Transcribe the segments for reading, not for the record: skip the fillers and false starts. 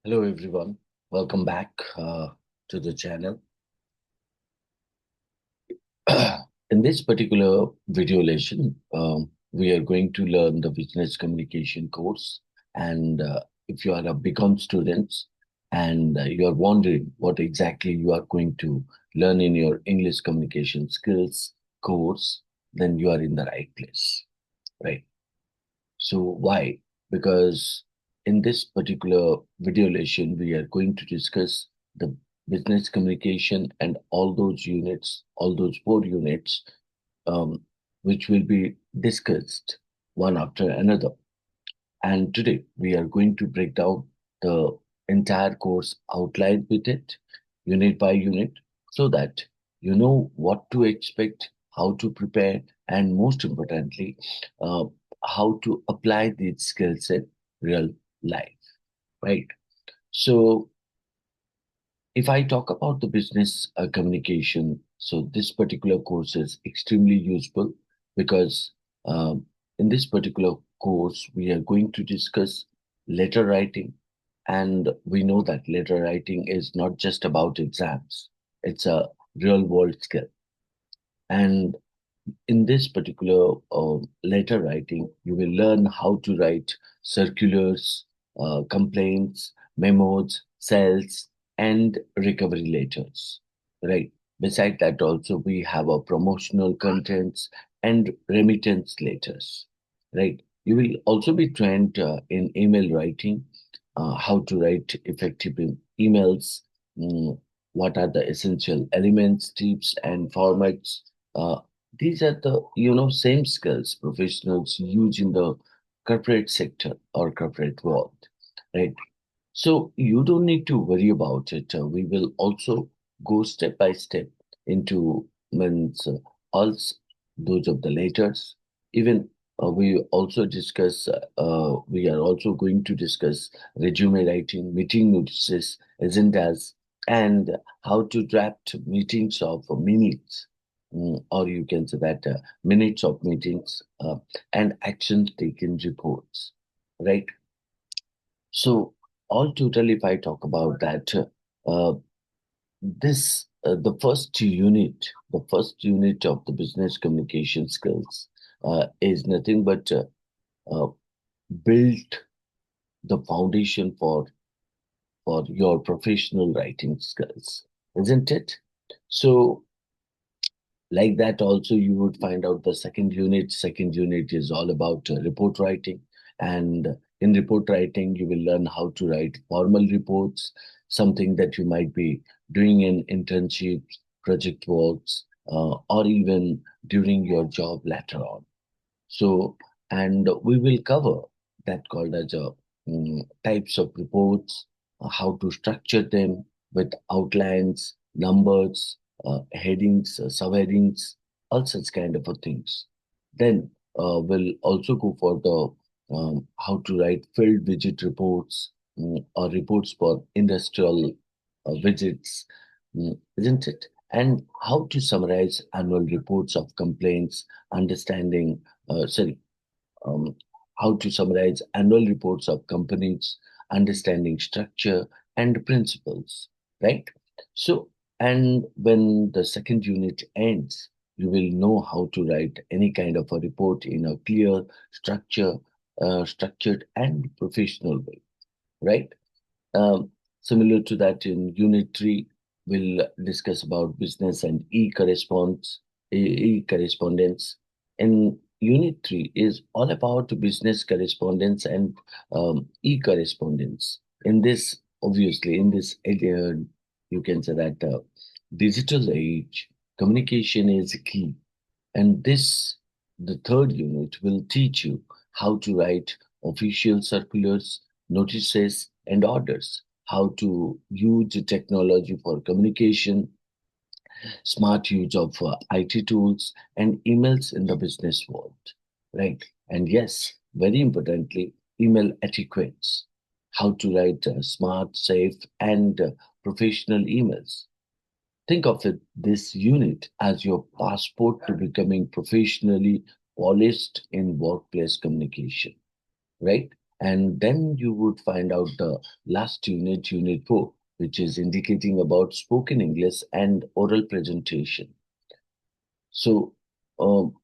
Hello, everyone. Welcome back to the channel. In this particular video lesson, we are going to learn the business communication course. And if you are a become student and you are wondering what exactly you are going to learn in your English communication skills course, then you are in the right place, right? So why? Because in this particular video lesson, we are going to discuss the business communication and all those units, all those four units, um, which will be discussed one after another. And today we are going to break down the entire course outline with it, unit by unit, so that you know what to expect, how to prepare, and most importantly, uh, how to apply these skills in real life, right? So if I talk about the business communication, so this particular course is extremely useful because in this particular course, we are going to discuss letter writing. And we know that letter writing is not just about exams, it's a real world skill. And in this particular letter writing, you will learn how to write circulars, complaints, memos, cells, and recovery letters. Right. Beside that, also we have our promotional contents and remittance letters. Right. You will also be trained in email writing, how to write effective emails, mm, what are the essential elements, tips, and formats. Uh, these are the same skills professionals use in the corporate sector or corporate world, right? So you don't need to worry about it. We will also go step by step into means all those of the letters. Even we also discuss. We are also going to discuss resume writing, meeting notices, agendas, and how to draft meetings of minutes, or you can say that minutes of meetings and actions taken reports, right? So, all total, if I talk about that, uh, the first unit of the business communication skills is nothing but uh, build the foundation for your professional writing skills, isn't it? So, like that, also you would find out the second unit. Second unit is all about report writing, and in report writing, you will learn how to write formal reports, something that you might be doing in internships, project works, or even during your job later on. So, and we will cover that called as a types of reports, how to structure them with outlines, numbers, headings, subheadings, all such kind of a things. Then we'll also go for the how to write field visit reports, or reports for industrial visits, isn't it? And how to summarize annual reports of complaints, understanding sorry, um, how to summarize annual reports of companies, understanding structure and principles, right? So, and when the second unit ends, you will know how to write any kind of a report in a clear, structured and professional way, right? Um, Similar to that, in Unit 3, we'll discuss about business and e-correspondence. And Unit 3 is all about business correspondence and e-correspondence. In this, obviously, in this, you can say that digital age, communication is key. And this, the third unit, will teach you how to write official circulars, notices, and orders, how to use the technology for communication, smart use of IT tools, and emails in the business world, right? And yes, very importantly, email etiquettes, how to write smart, safe, and professional emails. Think of it, this unit as your passport to becoming professionally polished in workplace communication, right? And then you would find out the last unit, Unit 4, which is indicating about spoken English and oral presentation. So,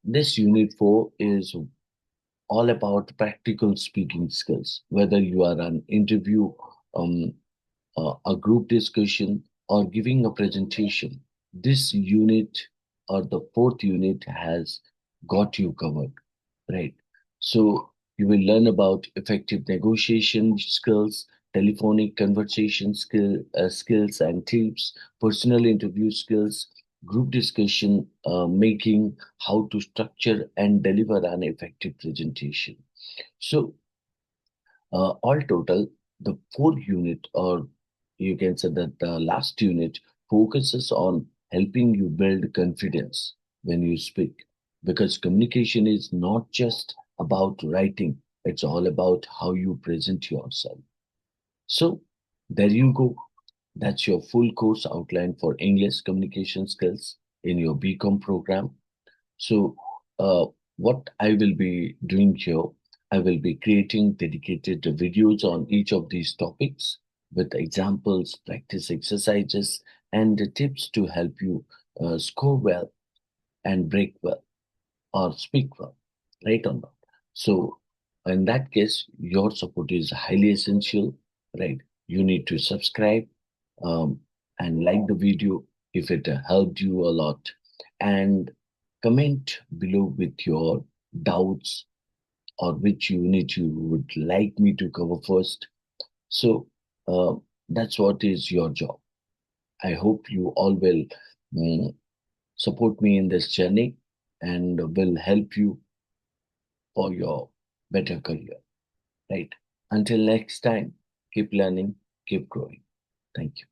this Unit 4 is all about practical speaking skills, whether you are an interview, um, a group discussion, or giving a presentation. This unit or the fourth unit has got you covered, right? So you will learn about effective negotiation skills, telephonic conversation skills and tips, personal interview skills, group discussion making, how to structure and deliver an effective presentation. So all total, the fourth unit, or you can say that the last unit, focuses on helping you build confidence when you speak. Because communication is not just about writing, it's all about how you present yourself. So, there you go. That's your full course outline for English communication skills in your BCom program. So, uh, what I will be doing here, I will be creating dedicated videos on each of these topics with examples, practice exercises, and the tips to help you score well and break well or speak well, right or not. So, in that case, your support is highly essential, right? You need to subscribe um, and like the video if it helped you a lot, and comment below with your doubts or which unit you would like me to cover first. So uh, that's what is your job. I hope you all will mm, support me in this journey and will help you for your better career, right? Until next time, keep learning, keep growing. Thank you.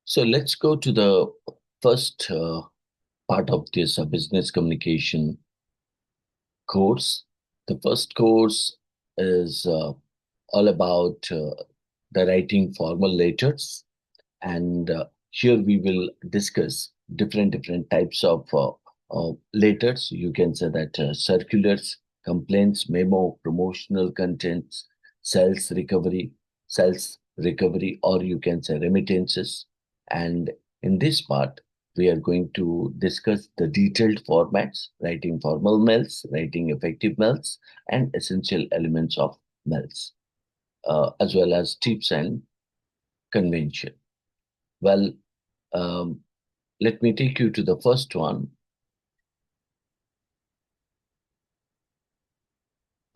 So let's go to the first part of this business communication course. The first course is all about the writing formal letters, and here we will discuss different types of letters. You can say that circulars, complaints, memo, promotional contents, sales recovery, sales recovery, or you can say remittances. And in this part, we are going to discuss the detailed formats, writing formal mails, writing effective mails, and essential elements of mails, as well as tips and convention. Well, um, let me take you to the first one.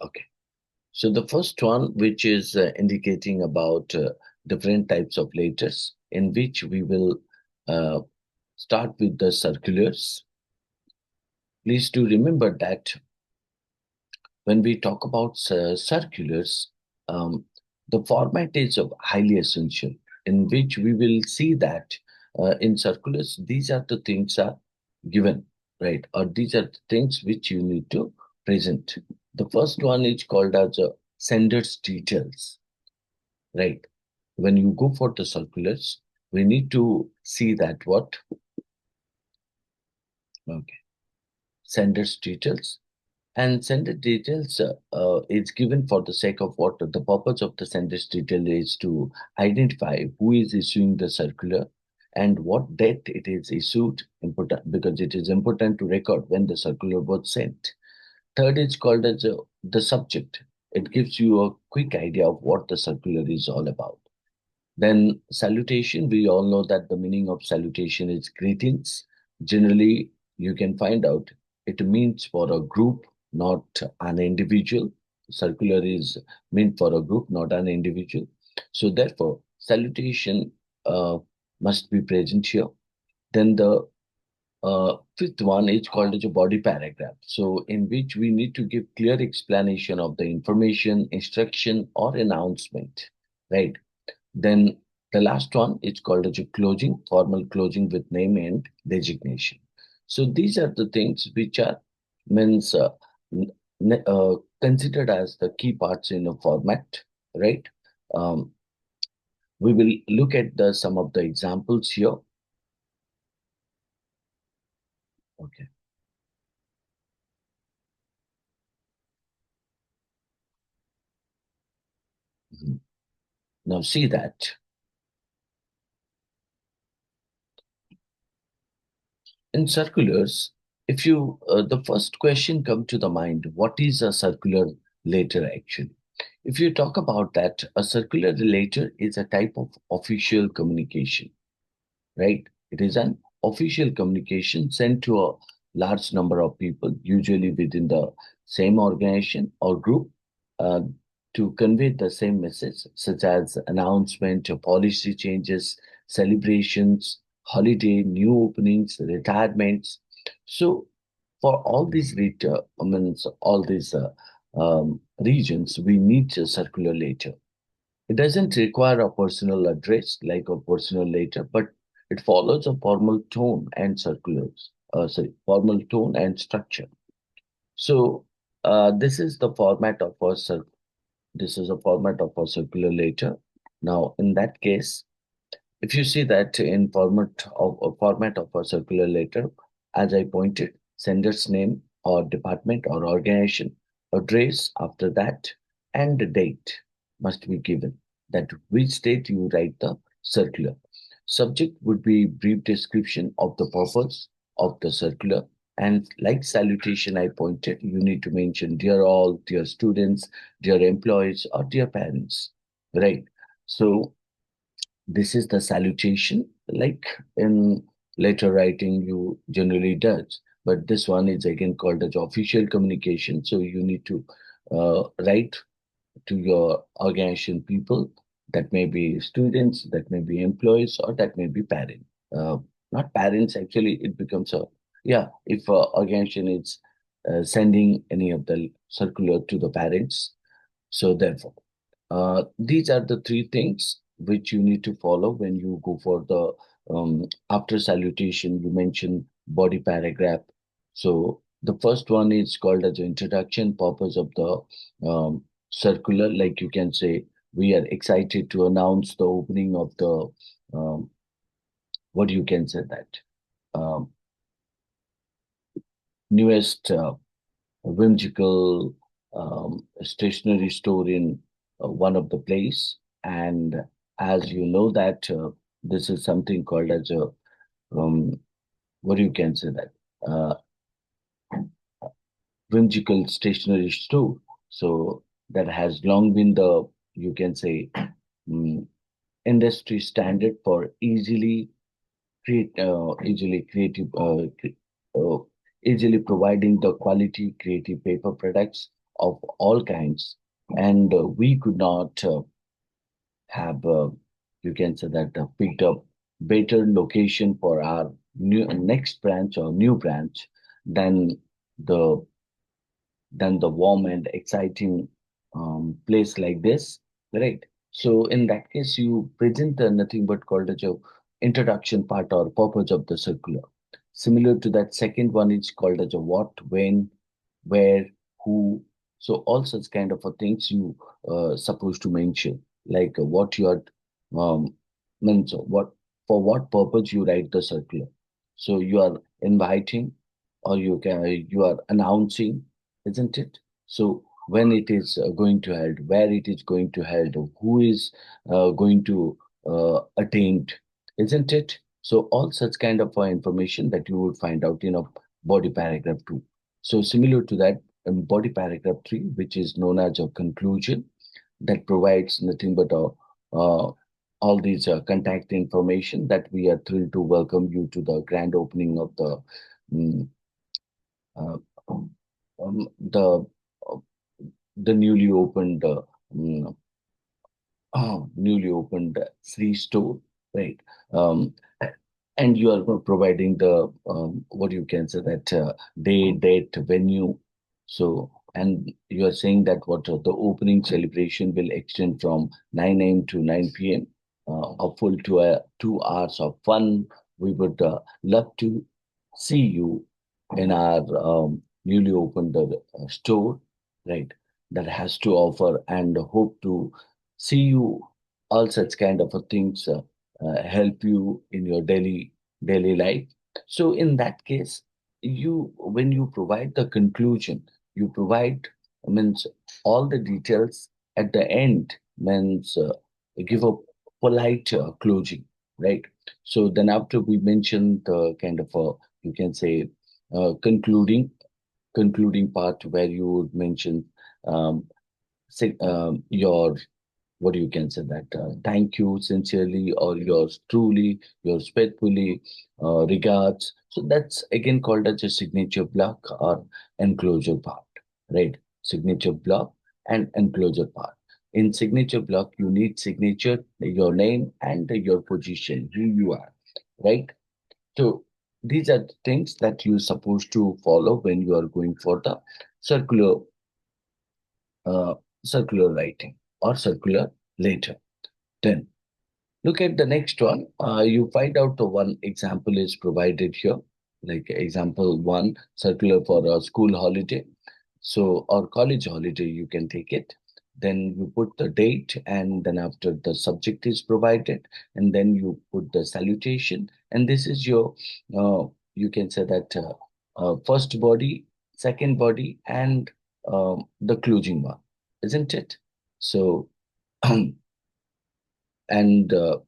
Okay. So the first one, which is indicating about different types of letters, in which we will uh, start with the circulars. Please do remember that when we talk about circulars, um, the format is of highly essential, in which we will see that in circulars, these are the things are given, right? Or these are the things which you need to present. The first one is called as sender's details, right? When you go for the circulars, we need to see that what? Okay, sender's details. And sender details is given for the sake of what the purpose of the sender's detail is to identify who is issuing the circular and what date it is issued, important because it is important to record when the circular was sent. Third is called as the subject. It gives you a quick idea of what the circular is all about. Then salutation, we all know that the meaning of salutation is greetings. Generally, you can find out it means for a group, not an individual. Circular is meant for a group, not an individual. So therefore, salutation must be present here. Then the Fifth one is called as a body paragraph. So, in which we need to give clear explanation of the information, instruction, or announcement, right? Then the last one is called as a closing, formal closing with name and designation. So these are the things which are means n- considered as the key parts in a format, right? Um, we will look at the some of the examples here. Okay. Mhm. Now see that in circulars, if you the first question come to the mind, what is a circular letter actually? If you talk about that, a circular letter is a type of official communication, right? It is an official communication sent to a large number of people, usually within the same organization or group, uh, to convey the same message, such as announcement of policy changes, celebrations, holiday, new openings, retirements. So, for all these means all these regions, we need a circular letter. It doesn't require a personal address like a personal letter, but it follows a formal tone and formal tone and structure. So this is the format of this is a format of a circular letter. Now, in that case, if you see that in format of a circular letter, as I pointed, sender's name or department or organization, address after that, and the date must be given. That which date you write the circular. Subject would be brief description of the purpose of the circular. And like salutation, I pointed, you need to mention dear all, dear students, dear employees, or dear parents, right? So this is the salutation, like in letter writing, you generally does. But this one is again called as official communication. So you need to write to your organization people. That may be students, that may be employees, or that may be parent. Uh, Not parents, actually, it becomes a, yeah, if organization is sending any of the circular to the parents. So therefore, these are the three things which you need to follow when you go for the after salutation. You mentioned body paragraph. So the first one is called as the introduction purpose of the circular. Like you can say, we are excited to announce the opening of the what you can say that um, newest whimsical stationery store in one of the place. And as you know that this is something called as a what you can say that uh, whimsical stationery store. So that has long been the you can say um, industry standard for easily creative, easily providing the quality creative paper products of all kinds. And we could not have, you can say that, picked up better location for our next branch or new branch than the warm and exciting place like this, right? So in that case, you present nothing but called as a introduction part or purpose of the circular. Similar to that, second one is called as a what, when, where, who. So all such kind of things you supposed to mention, like what you are means what for what purpose you write the circular. So you are inviting or you are announcing, isn't it? So when it is going to held, where it is going to held, who is going to attend, isn't it? So all such kind of information that you would find out in a body paragraph two. So similar to that, body paragraph three, which is known as a conclusion, that provides nothing but all these contact information that we are thrilled to welcome you to the grand opening of the mm, uh, the uh, the mm, newly opened Sri store, right? Um, and you are providing the what you can say that day, date, venue. So, and you are saying that what the opening celebration will extend from 9 a.m. to 9 p.m. A full 2 hours of fun. We would love to see you in our newly opened store, right? That has to offer, and hope to see you all such kind of things help you in your daily life. So in that case, you when you provide the conclusion, you provide means all the details at the end means give a polite closing, right? So then after we mention the kind of you can say concluding part where you would mention um, your what you can say that thank you sincerely or yours truly, yours faithfully, regards. So that's again called as a signature block or enclosure part, right? Signature block and enclosure part. In signature block, you need signature, your name, and your position, who you are, right? So these are the things that you're supposed to follow when you are going for the circular uh, circular writing or circular later. Then look at the next one. You find out the one example is provided here, like example one, circular for a school holiday. So, or college holiday, you can take it. Then you put the date, and then after the subject is provided, and then you put the salutation. And this is your, you can say that first body, second body, and the closing one, isn't it? So, and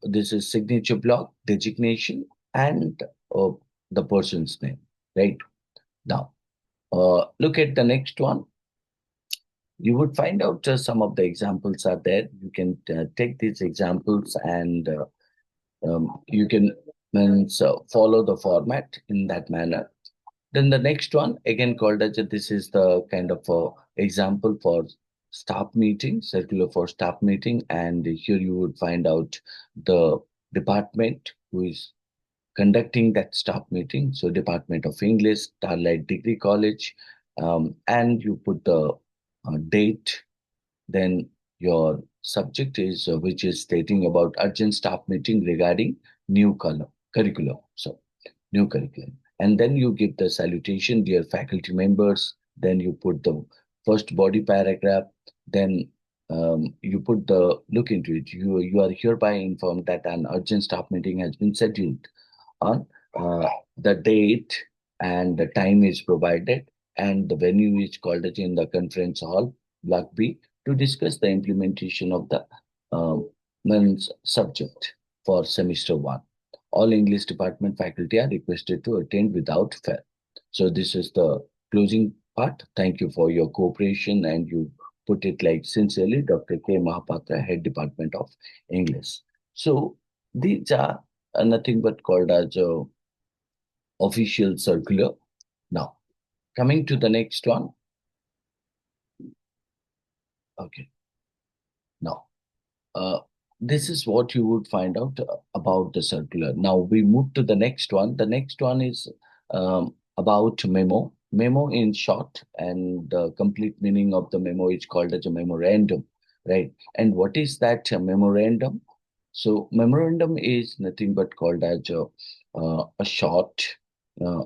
this is signature block, designation, and uh, the person's name, right? Now, look at the next one. You would find out some of the examples are there. You can take these examples and you can follow the format in that manner. Then the next one, again called as this is the kind of example for staff meeting, circular for staff meeting, and here you would find out the department who is conducting that staff meeting. So Department of English, Starlight Degree College, and you put the date, then your subject is which is stating about urgent staff meeting regarding new curriculum. So new curriculum. And then you give the salutation, dear faculty members. Then you put the first body paragraph. Then you put the look into it. You are hereby informed that an urgent staff meeting has been scheduled on the date and the time is provided, and the venue is called as in the conference hall, Block B, to discuss the implementation of the men's subject for semester one. All English department faculty are requested to attend without fail. So this is the closing part. Thank you for your cooperation, and you put it like sincerely, Dr. K. Mahapatra, Head Department of English. So these are nothing but called as a official circular. Now, coming to the next one. Okay. Now, uh, this is what you would find out about the circular. Now we move to the next one. The next one is about memo. Memo in short, and the complete meaning of the memo is called as a memorandum, right? And what is that memorandum? So memorandum is nothing but called as a short, uh,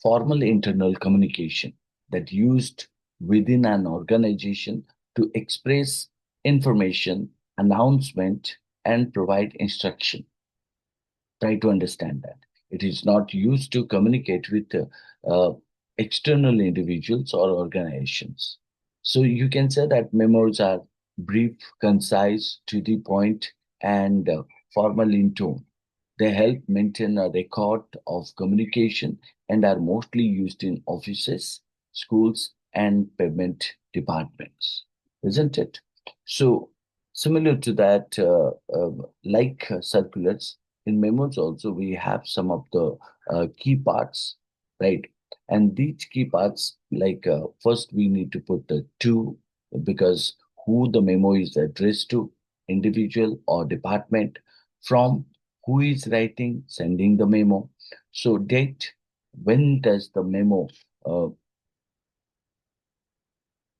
formal internal communication that used within an organization to express information, announcement, and provide instruction. Try to understand that. It is not used to communicate with external individuals or organizations. So you can say that memos are brief, concise, to the point, and formal in tone. They help maintain a record of communication and are mostly used in offices, schools, and payment departments, isn't it? So, similar to that, like circulars, in memos also we have some of the key parts, right? And these key parts, like first we need to put the to, because who the memo is addressed to, individual or department, from who is writing, sending the memo. So date, when does the memo, uh,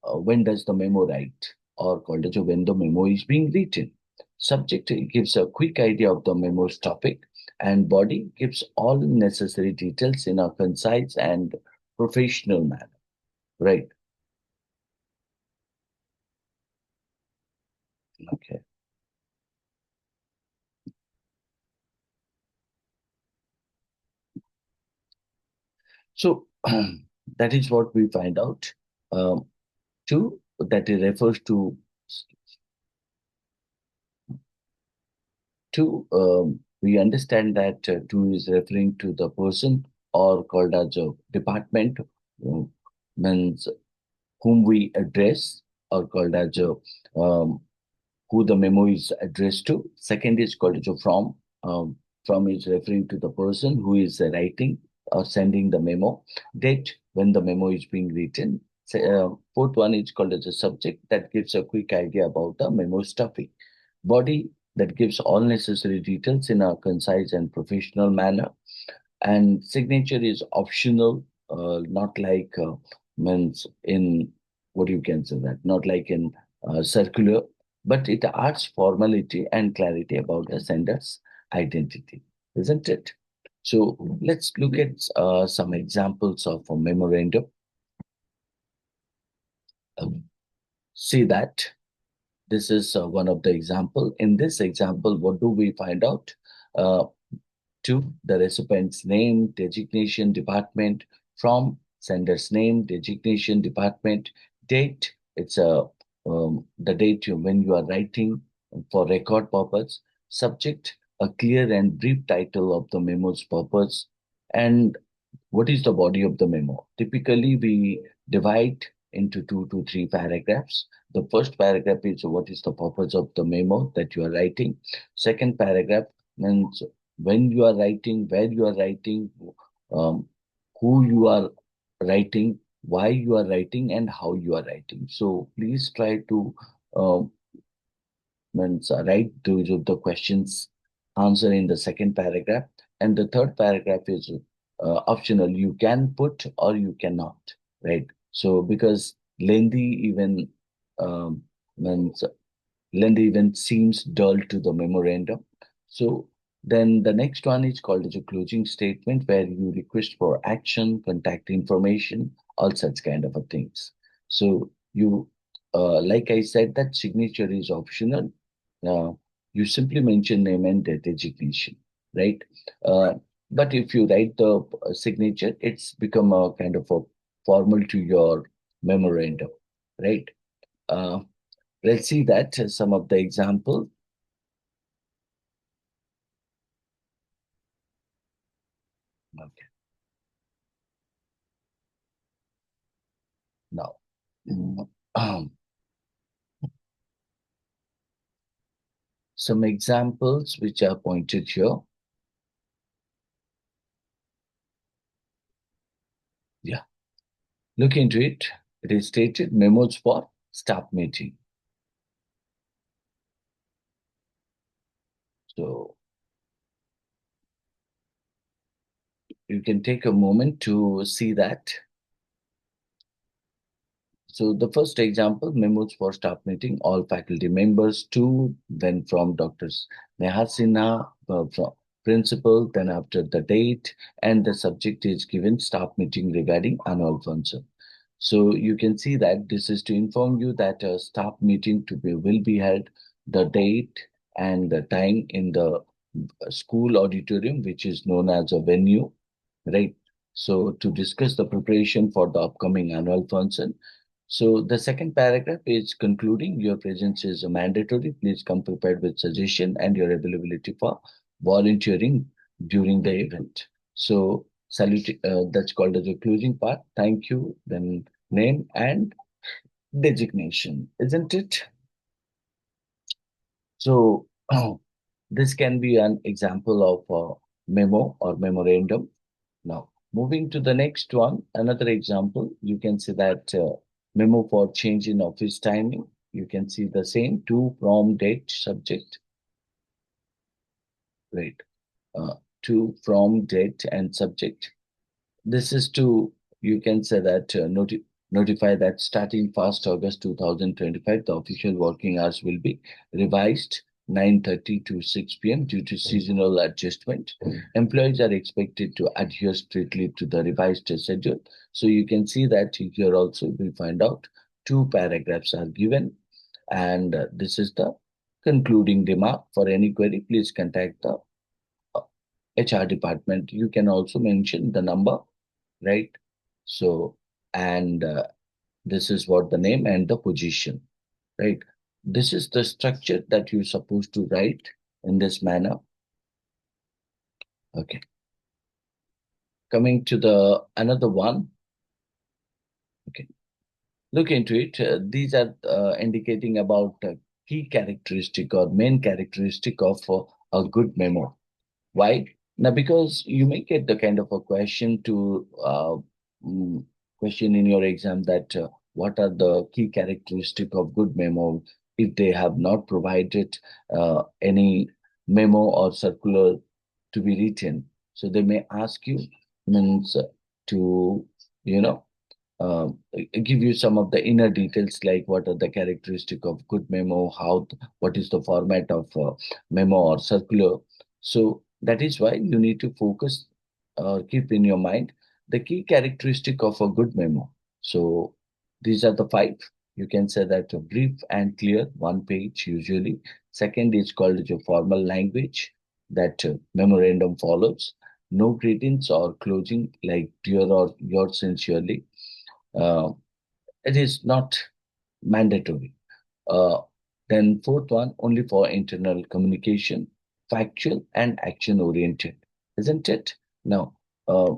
when does the memo write, or called as when the memo is being written. Subject gives a quick idea of the memo's topic, and body gives all necessary details in a concise and professional manner. Right. Okay. So that is what we find out. Um, Two, that it refers to. Two, we understand that two is referring to the person or called as a department, uh, means whom we address, or called as a who the memo is addressed to. Second is called as a from. From is referring to the person who is writing or sending the memo. Date, when the memo is being written. Fourth one is called as a subject that gives a quick idea about the memo's topic. Body, that gives all necessary details in a concise and professional manner. And signature is optional, not like means in what you can say that, not like in circular, but it adds formality and clarity about the sender's identity, isn't it? So let's look at some examples of a memorandum. Um, See that this is one of the example. In this example, what do we find out? Uh, Two, the recipient's name, designation, department. From, sender's name, designation, department. Date, it's the date when you are writing for record purpose. Subject, a clear and brief title of the memo's purpose. And what is the body of the memo? Typically, we divide into 2 to 3 paragraphs. The first paragraph is what is the purpose of the memo that you are writing. Second paragraph means when you are writing, where you are writing, um, who you are writing, why you are writing, and how you are writing. So please try to um, means write those of the questions answer in the second paragraph, and the third paragraph is optional. You can put or you cannot, right? So because lengthy even means lengthy even seems dull to the memorandum. So then the next one is called as a closing statement, where you request for action, contact information, all such kind of a things. So you, like I said, that signature is optional. Uh, you simply mention name and designation, right? Uh, but if you write the signature, it's become a kind of a formal to your memorandum, right? Uh, let's see that some of the example. Okay, now mm, um, some examples which are pointed here. Yeah, look into it. It is stated memos for staff meeting. So you can take a moment to see that. So the first example, memos for staff meeting, all faculty members to, then from Dr. Neha Sinha, from principal, then after the date, and the subject is given staff meeting regarding annual function. So you can see that this is to inform you that a staff meeting will be held, the date and the time in the school auditorium, which is known as a venue, right? So to discuss the preparation for the upcoming annual function. So the second paragraph is concluding your presence is mandatory. Please come prepared with suggestion and your availability for volunteering during the event. So salute, that's called as a closing part. Thank you, then name and designation, isn't it? So this can be an example of a memo or memorandum. Now, moving to the next one, another example, you can see that memo for change in office timing. You can see the same to, from, date, subject, right? Uh, to, from, date, and subject. This is to, you can say that, notify that starting 1st August 2025, the official working hours will be revised 9:30 to 6 p.m. due to seasonal adjustment. Employees are expected to adhere strictly to the revised schedule. So you can see that here also we find out two paragraphs are given, and this is the concluding remark. For any query, please contact the HR department. You can also mention the number, right? So, and this is what the name and the position, right? This is the structure that you're supposed to write in this manner. Okay. Coming to the another one. Okay. Look into it. These are indicating about key characteristic or main characteristic of a good memo. Why? Now, because you may get the kind of a question to mm, question in your exam that what are the key characteristic of good memo if they have not provided any memo or circular to be written. So they may ask you means to you know give you some of the inner details like what are the characteristic of good memo, what is the format of memo or circular. So that is why you need to focus, keep in your mind the key characteristic of a good memo. So these are the five. You can say that a brief and clear, one page usually. Second is called as a formal language that memorandum follows. No greetings or closing like dear or yours sincerely. uh, it is not mandatory. Uh, then fourth one, only for internal communication, factual and action oriented, isn't it? Now, uh,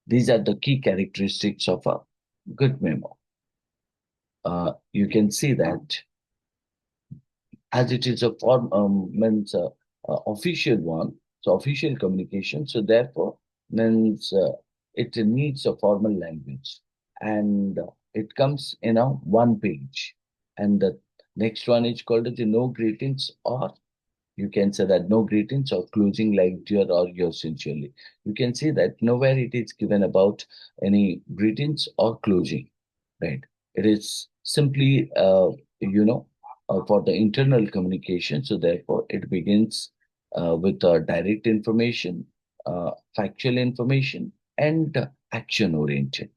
these are the key characteristics of a good memo. You can see that as it is a form means official one, so official communication. So therefore, means it needs a formal language, and it comes in a one page. And the next one is called as the no greetings, or you can say that no greetings or closing like dear or yours sincerely. You can see that nowhere it is given about any greetings or closing, right? It is simply, you know, for the internal communication. So therefore, it begins with direct information, factual information, and action oriented.